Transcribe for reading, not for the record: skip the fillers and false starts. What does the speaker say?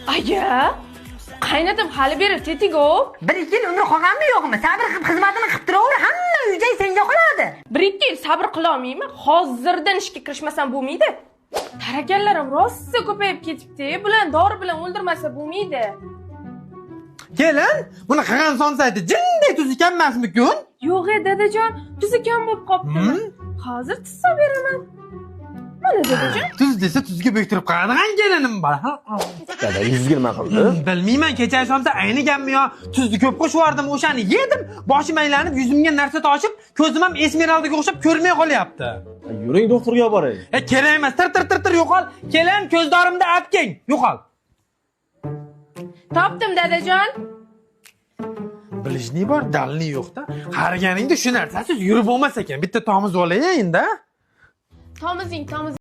Aya, qaynatam hali beri tetik-o. 1-2 yil umri qolganmi yo'qmi? Sabr qilib xizmatini qilib turaver, hamma uy-joy senga qoladi. 1-2 yil sabr qila olmayman. Hozirdan ishga kirishmasam bo'lmaydi. Tarakallarim rosa ko'payib ketibdi. Bulan dori bilan o'ldirmasa bo'lmaydi. Kelin, buni qilgan sonsaydi jinday tuz ekanmasmi-kun? Yo'q, dadajon, tuzi kam bo'lib qoptimi? Hozir tuzsa beraman. Mana dadajon. Tuz desa tuzga bektirib qo'yadigan kelinim bor. Dada 100 nima qildi? Bilmayman, kecha shomda ayniganmi yo, tuzni ko'p qo'shib yubordim, o'shani yedim. Boshim aylanib, yuzimga narsa toshib, ko'zim ham Esmeraldaga o'xshab ko'rmay qolyapti. Yuring doktorga boray. Kerak emas, tir yo'qol. Kelin, ko'zdorimda apkeng, yo'qol. Topdim dadajon. Bilishni bor, dalni yo'q-da. Qariganingda shu narsasiz yurib bo'lmas ekan. Bitta tomiz olay endi. Tomizing.